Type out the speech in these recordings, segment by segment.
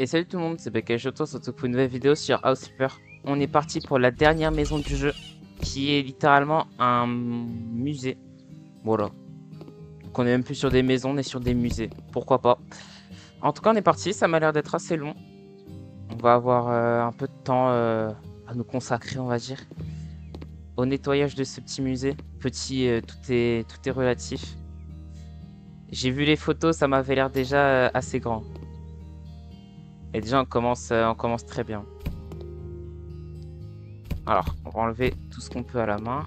Et salut tout le monde, c'est Bakayoto, surtout pour une nouvelle vidéo sur House Flipper. On est parti pour la dernière maison du jeu, qui est littéralement un musée. Voilà. Donc on est même plus sur des maisons, on est sur des musées. Pourquoi pas. En tout cas, on est parti, ça m'a l'air d'être assez long. On va avoir un peu de temps à nous consacrer, on va dire, au nettoyage de ce petit musée. Petit, tout est relatif. J'ai vu les photos, ça m'avait l'air déjà assez grand. Et déjà, on commence très bien. Alors, on va enlever tout ce qu'on peut à la main.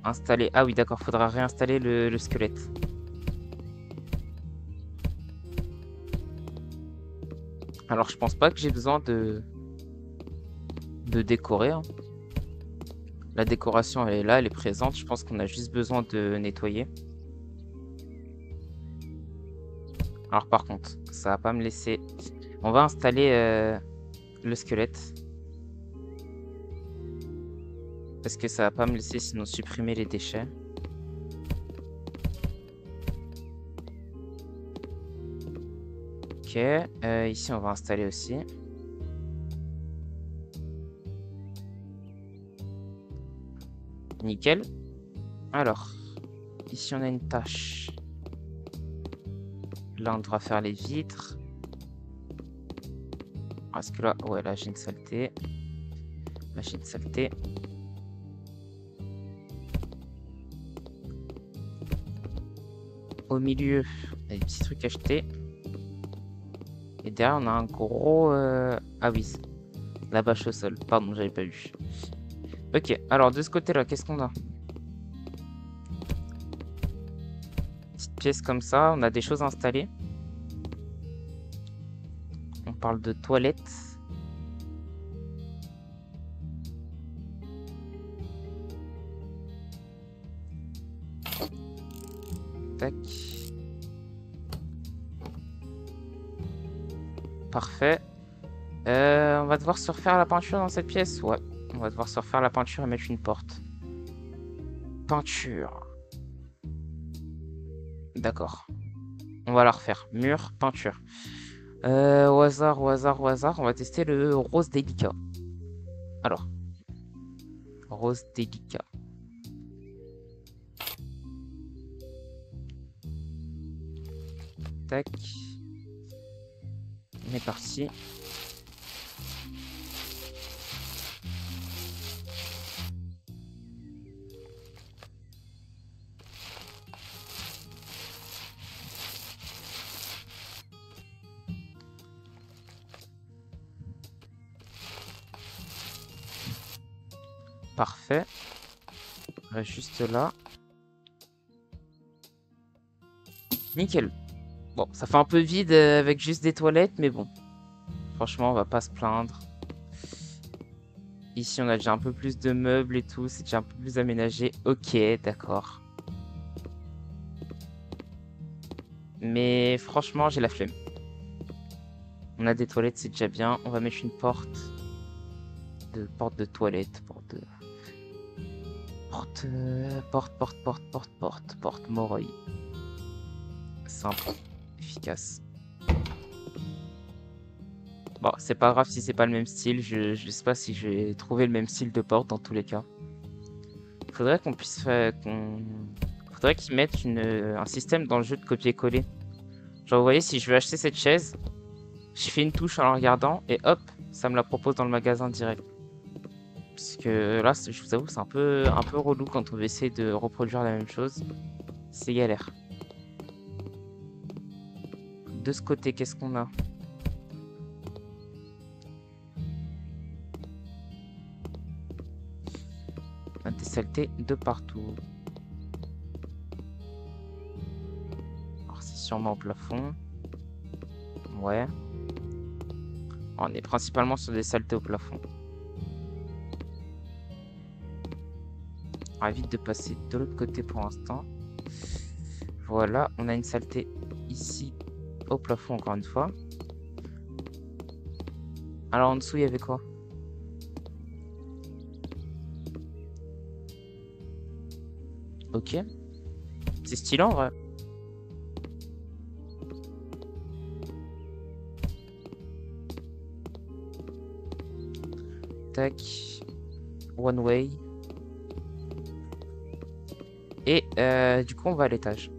Installer. Ah oui, d'accord, faudra réinstaller le squelette. Alors, je pense pas que j'ai besoin de décorer, hein. La décoration, elle est là, elle est présente. Je pense qu'on a juste besoin de nettoyer. Alors, par contre, ça va pas me laisser. On va installer le squelette. Parce que ça va pas me laisser sinon supprimer les déchets. Ok, ici on va installer aussi. Nickel. Alors, ici on a une tâche. Là on devra faire les vitres. Parce que là, ouais, là j'ai une saleté. Là j'ai une saleté. Au milieu, il y a des petits trucs achetés. Et derrière, on a un gros... Ah oui, la bâche au sol. Pardon, j'avais pas vu. Ok, alors de ce côté-là, qu'est-ce qu'on a? Petite pièce comme ça, on a des choses installées. On parle de toilettes. Tac. Parfait. On va devoir se refaire la peinture dans cette pièce. Ouais, on va devoir se refaire la peinture et mettre une porte. Peinture. D'accord. On va la refaire. Mur, peinture. Au hasard, au hasard, au hasard, on va tester le rose délicat. Alors, rose délicat. Tac. On est parti. Parfait. On reste juste là. Nickel. Bon, ça fait un peu vide avec juste des toilettes, mais bon. Franchement, on va pas se plaindre. Ici, on a déjà un peu plus de meubles et tout. C'est déjà un peu plus aménagé. Ok, d'accord. Mais franchement, j'ai la flemme. On a des toilettes, c'est déjà bien. On va mettre une porte. Porte de toilette. Porte, Moreuil. Simple, efficace. Bon, c'est pas grave si c'est pas le même style. Je sais pas si je vais trouver le même style de porte dans tous les cas. Faudrait qu'on puisse faire. Faudrait qu'ils mettent un système dans le jeu de copier-coller. Genre, vous voyez, si je veux acheter cette chaise, je fais une touche en la regardant et hop, ça me la propose dans le magasin direct. Parce que là, je vous avoue, c'est un peu relou quand on veut essayer de reproduire la même chose. C'est galère. De ce côté, qu'est-ce qu'on a? On a des saletés de partout. Alors, c'est sûrement au plafond. Ouais. On est principalement sur des saletés au plafond. On va évite de passer de l'autre côté pour l'instant. Voilà, on a une saleté ici au plafond encore une fois. Alors en dessous, il y avait quoi? Ok. C'est stylé en vrai. tac. One way. Et du coup, on va à l'étage.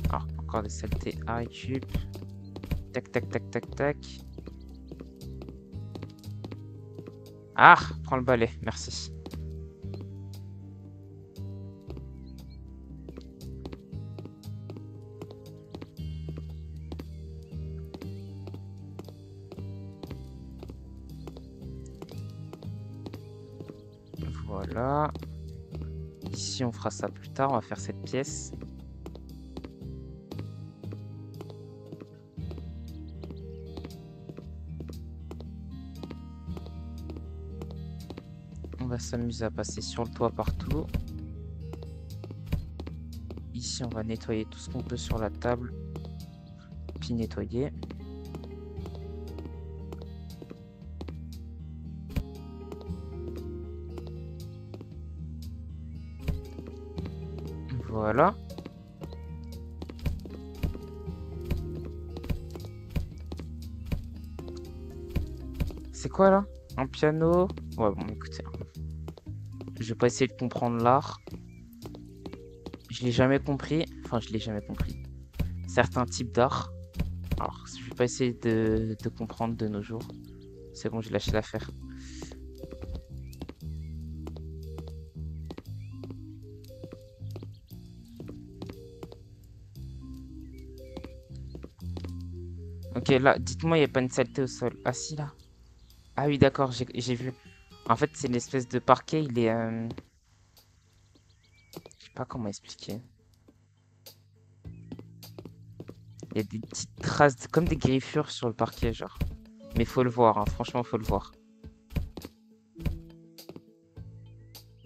Alors, encore des saletés à récup. Tac, tac, tac, tac, tac. Ah, prends le balai, merci. Voilà. Ici, on fera ça plus tard. On va faire cette pièce. On va s'amuser à passer sur le toit partout. Ici, on va nettoyer tout ce qu'on peut sur la table. Puis nettoyer. Voilà. C'est quoi là? Un piano? Ouais, bon, écoutez. Je vais pas essayer de comprendre l'art. Je l'ai jamais compris. Enfin, je l'ai jamais compris. Certains types d'art. Alors, je vais pas essayer de comprendre de nos jours. C'est bon, j'ai lâché l'affaire. Ok, là, dites-moi, il n'y a pas une saleté au sol. Ah si, là. Ah oui, d'accord, j'ai vu. En fait, c'est une espèce de parquet, il est... Je sais pas comment expliquer. Il y a des petites traces, comme des griffures sur le parquet, genre. Mais faut le voir, hein, franchement, faut le voir.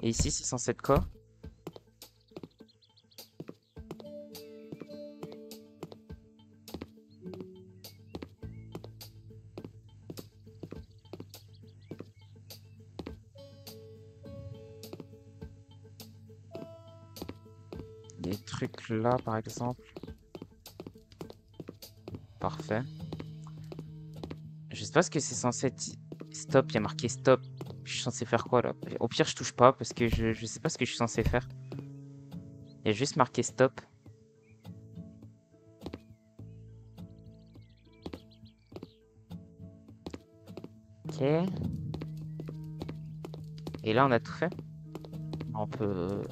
Et ici, c'est censé être quoi? Des trucs là, par exemple. Parfait. Je sais pas ce que c'est censé être. Stop, il y a marqué stop. Je suis censé faire quoi là? Au pire, je touche pas parce que je sais pas ce que je suis censé faire. Il y a juste marqué stop. Ok. Et là, on a tout fait. On peut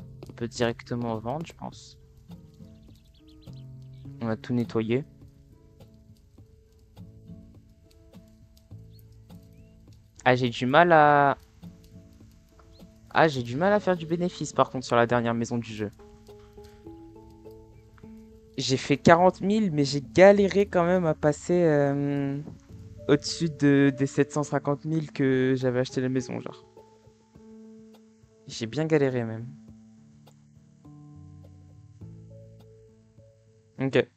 directement vendre, je pense. On a tout nettoyé. Ah, j'ai du mal à... Ah, j'ai du mal à faire du bénéfice, par contre, sur la dernière maison du jeu. J'ai fait 40 000, mais j'ai galéré quand même à passer au-dessus des 750 000 que j'avais acheté la maison, genre. J'ai bien galéré, même. Ok.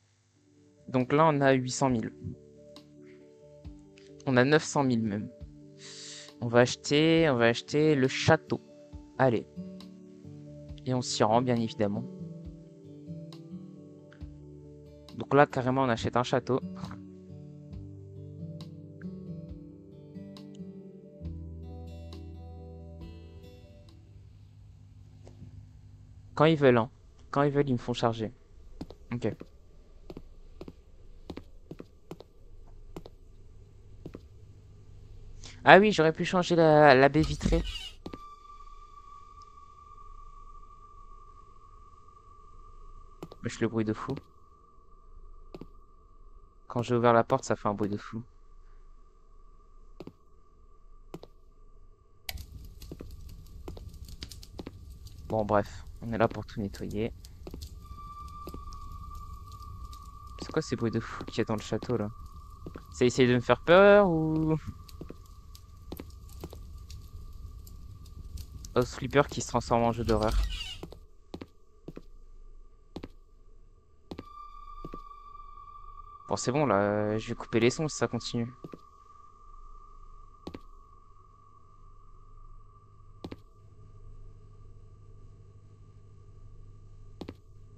Donc là, on a 800 000. On a 900 000 même. On va acheter le château. Allez. Et on s'y rend, bien évidemment. Donc là, carrément, on achète un château. Quand ils veulent, hein. Quand ils veulent, ils me font charger. Ok. Ah oui, j'aurais pu changer la baie vitrée. Wesh, le bruit de fou. Quand j'ai ouvert la porte, ça fait un bruit de fou. Bon, bref. On est là pour tout nettoyer. C'est quoi ces bruits de fou qu'il y a dans le château, là? Ça essaye de me faire peur ou... House Flipper qui se transforme en jeu d'horreur. Bon, c'est bon, là. Je vais couper les sons si ça continue.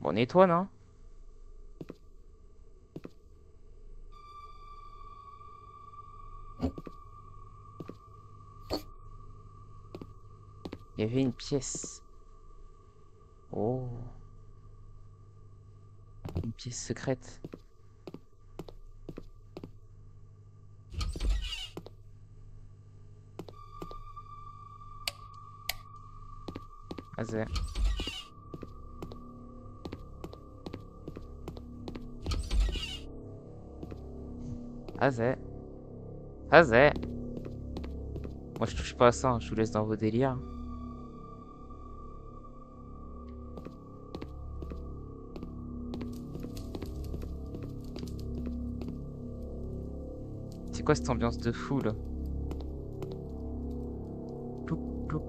Bon, nettoie, non? Il y avait une pièce. Oh. Une pièce secrète. Vas-y. Vas-y. Vas-y. Moi je touche pas à ça, hein, je vous laisse dans vos délires. C'est quoi cette ambiance de fou là? Plouc, plouc.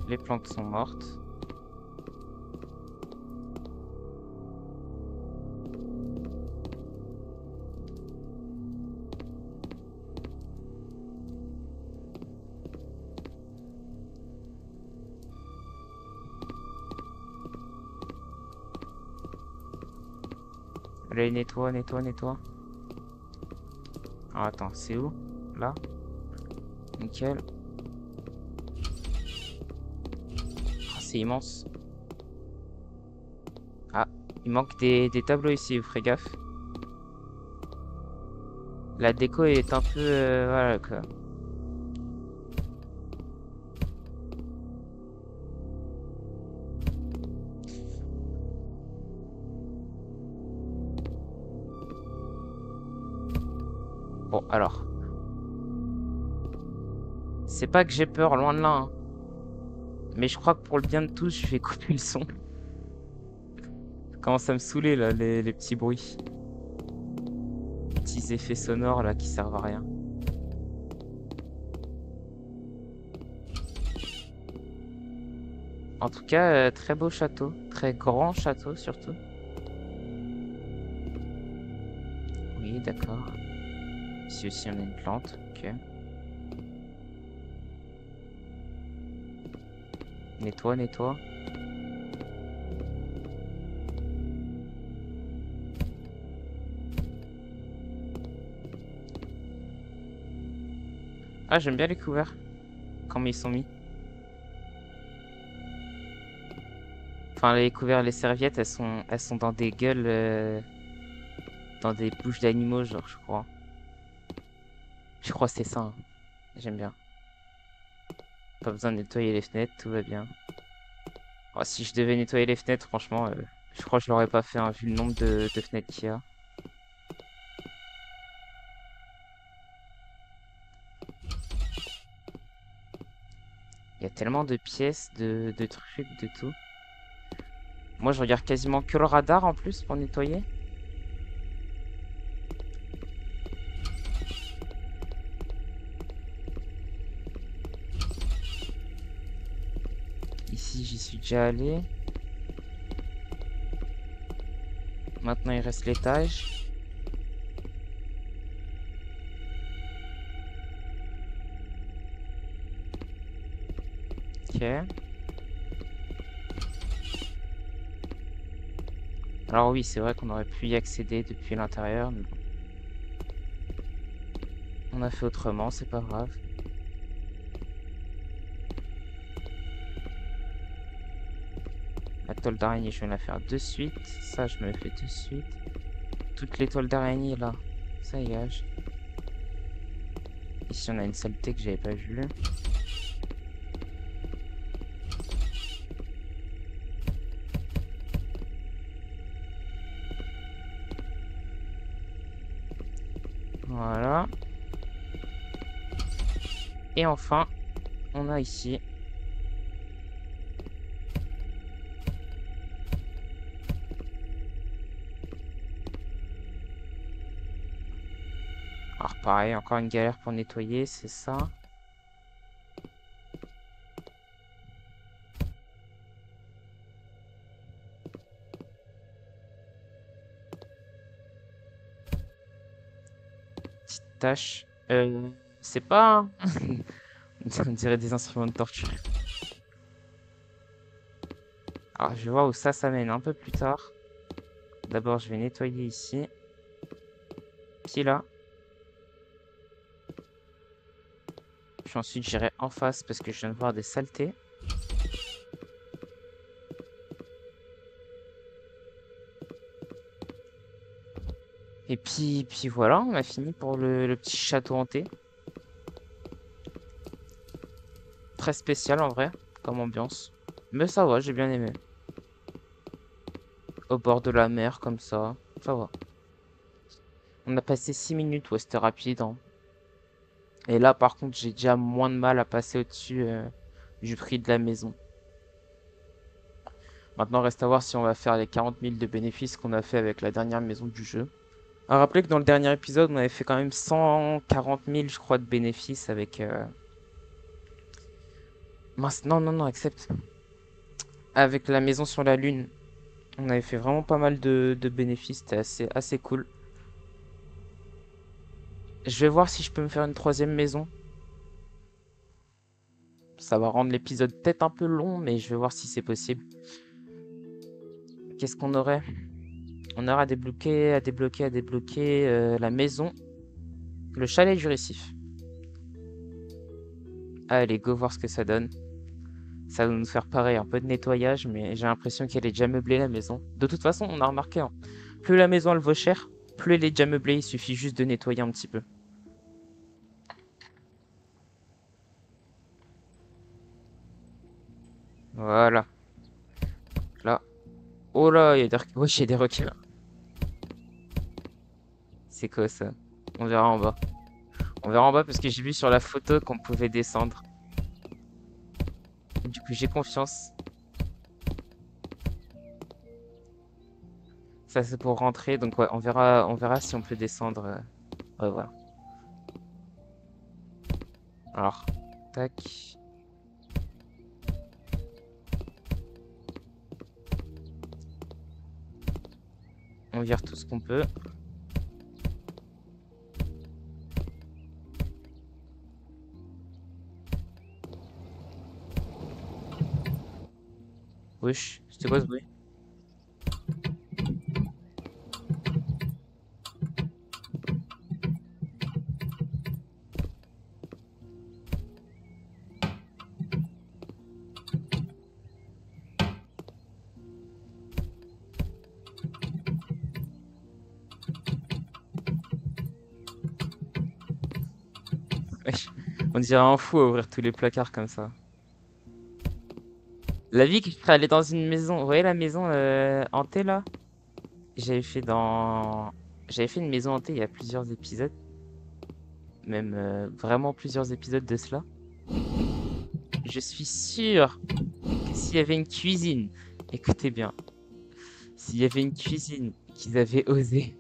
Les plantes sont mortes. Allez, nettoie, nettoie, nettoie. Ah, attends, c'est où? Là? Nickel. Ah, c'est immense. Ah, il manque des tableaux ici, vous ferez gaffe. La déco est un peu... voilà quoi. Bon, alors. C'est pas que j'ai peur, loin de là, hein. Mais je crois que pour le bien de tous, je vais couper le son. Ça commence à me saouler, là, les petits bruits. Petits effets sonores, là, qui servent à rien. En tout cas, très beau château. Très grand château, surtout. Oui, d'accord. Ici aussi, on a une plante. Ok. Nettoie, nettoie. Ah, j'aime bien les couverts. Comment ils sont mis. Enfin, les couverts, les serviettes, elles sont dans des gueules, dans des bouches d'animaux, genre, je crois. Je crois que c'est ça, hein. J'aime bien. Pas besoin de nettoyer les fenêtres, tout va bien. Oh, si je devais nettoyer les fenêtres, franchement, je crois que je l'aurais pas fait, hein, vu le nombre de fenêtres qu'il y a. Il y a tellement de pièces, de trucs, de tout. Moi, je regarde quasiment que le radar en plus pour nettoyer. Ici, j'y suis déjà allé. Maintenant, il reste l'étage. Ok. Alors oui, c'est vrai qu'on aurait pu y accéder depuis l'intérieur, mais bon. On a fait autrement, c'est pas grave. La toile d'araignée, je vais la faire de suite. Ça, je me le fais de suite. Toutes les toiles d'araignée, là, ça y est. Ici, on a une saleté que j'avais pas vue. Voilà. Et enfin, on a ici alors pareil, encore une galère pour nettoyer, c'est ça. Petite tâche. C'est pas... On dirait des instruments de torture. Alors, je vais voir où ça mène un peu plus tard. D'abord, je vais nettoyer ici. Puis là. Puis ensuite, j'irai en face parce que je viens de voir des saletés. Et puis voilà, on a fini pour le petit château hanté. Très spécial en vrai, comme ambiance. Mais ça va, j'ai bien aimé. Au bord de la mer, comme ça va. On a passé 6 minutes, ouais, c'était rapide, hein. Et là, par contre, j'ai déjà moins de mal à passer au-dessus du prix de la maison. Maintenant, reste à voir si on va faire les 40 000 de bénéfices qu'on a fait avec la dernière maison du jeu. À rappeler que dans le dernier épisode, on avait fait quand même 140 000, je crois, de bénéfices avec... Mince, non, non, non, accepte. Avec la maison sur la Lune. On avait fait vraiment pas mal de bénéfices, c'était assez cool. Je vais voir si je peux me faire une troisième maison. Ça va rendre l'épisode peut-être un peu long, mais je vais voir si c'est possible. Qu'est-ce qu'on aurait? On aura à débloquer la maison, le chalet du récif. Allez, go voir ce que ça donne. Ça va nous faire pareil, un peu de nettoyage, mais j'ai l'impression qu'elle est déjà meublée la maison. De toute façon, on a remarqué, hein, plus la maison elle vaut cher, plus elle est déjà meublée, il suffit juste de nettoyer un petit peu. Voilà, là. Oh là, il y a des, ouais, il y a des requins. C'est quoi ça? On verra en bas. On verra en bas parce que j'ai vu sur la photo qu'on pouvait descendre. Du coup, j'ai confiance. Ça, c'est pour rentrer. Donc, ouais, on verra si on peut descendre. Ouais, voilà. Alors, tac. On vire tout ce qu'on peut. Wesh, c'était quoi ce bruit? Wesh, on dirait un fou à ouvrir tous les placards comme ça. La vie que je serais allé dans une maison. Vous voyez la maison hantée là? J'avais fait dans. J'avais fait une maison hantée il y a plusieurs épisodes. Même vraiment plusieurs épisodes de cela. Je suis sûr que s'il y avait une cuisine, écoutez bien, s'il y avait une cuisine qu'ils avaient osé,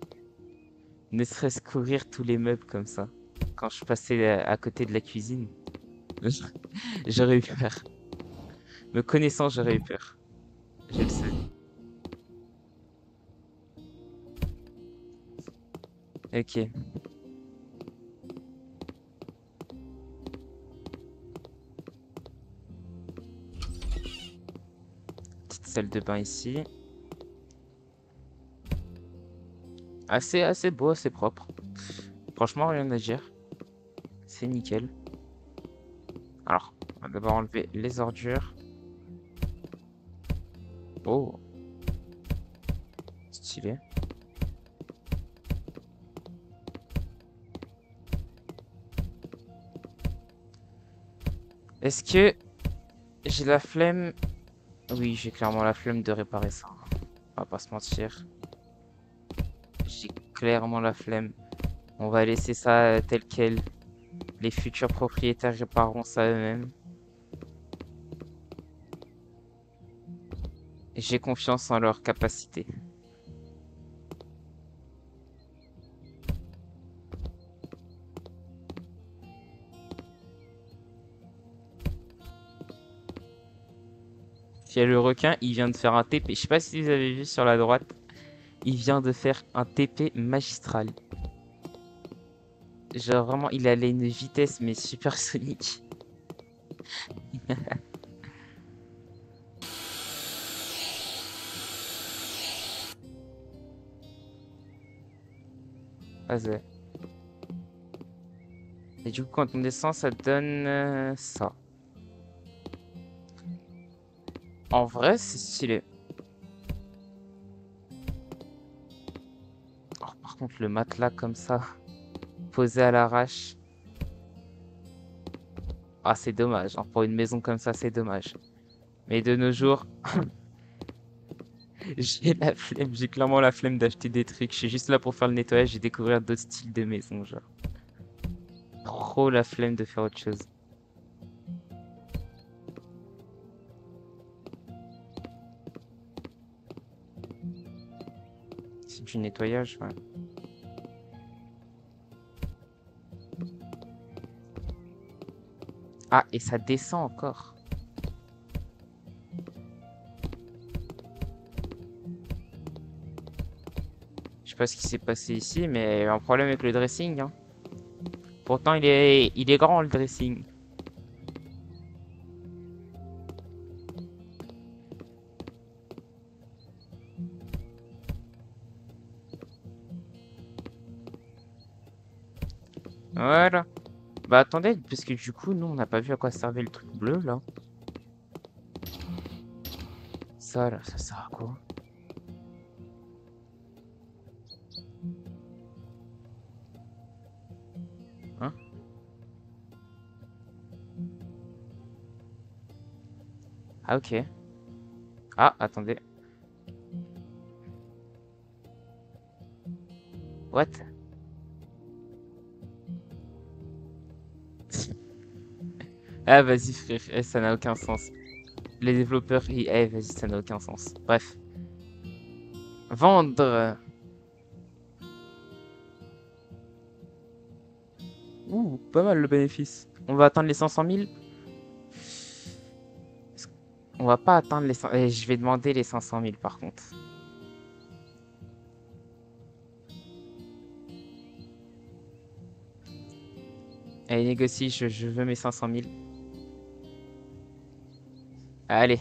ne serait-ce qu'ouvrir tous les meubles comme ça, quand je passais à côté de la cuisine, j'aurais eu peur. Me connaissant, j'aurais eu peur. Je le sais. Ok. Petite salle de bain ici. Assez beau, assez propre. Franchement, rien à dire. C'est nickel. Alors, on va d'abord enlever les ordures. Oh, stylé. Est-ce que j'ai la flemme? Oui, j'ai clairement la flemme de réparer ça. On va pas se mentir. J'ai clairement la flemme. On va laisser ça tel quel. Les futurs propriétaires répareront ça eux-mêmes. Et j'ai confiance en leur capacité. Il y a le requin, il vient de faire un TP. Je sais pas si vous avez vu sur la droite. Il vient de faire un TP magistral. Genre vraiment, il allait à une vitesse mais supersonique. Vas-y. Et du coup, quand on descend, ça donne ça. En vrai, c'est stylé. Oh, par contre, le matelas comme ça, posé à l'arrache. Ah, c'est dommage, hein. Pour une maison comme ça, c'est dommage. Mais de nos jours, j'ai la flemme, j'ai clairement la flemme d'acheter des trucs. Je suis juste là pour faire le nettoyage et découvrir d'autres styles de maison, genre. Trop la flemme de faire autre chose. C'est du nettoyage, ouais. Ah, et ça descend encore. Je sais pas ce qui s'est passé ici, mais il y a un problème avec le dressing, hein. Pourtant, il est grand, le dressing. Voilà. Bah attendez, parce que du coup, nous, on n'a pas vu à quoi servait le truc bleu, là. Ça, là, ça sert à quoi? Hein? Ah, ok. Ah, attendez. What? Ah, vas-y, frère. Eh, ça n'a aucun sens. Les développeurs, vas-y, ça n'a aucun sens. Bref. Vendre. Ouh, pas mal le bénéfice. On va atteindre les 500 000. On va pas atteindre les 100. Je vais demander les 500 000 par contre. Allez, négocie, je veux mes 500 000. Allez,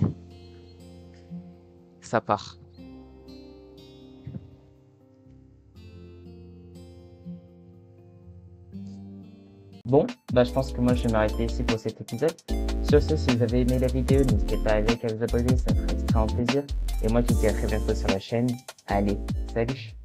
ça part. Bon, bah je pense que moi je vais m'arrêter ici pour cet épisode. Sur ce, si vous avez aimé la vidéo, n'hésitez pas à liker, à vous abonner, ça me ferait extrêmement plaisir. Et moi je vous dis à très bientôt sur la chaîne. Allez, salut!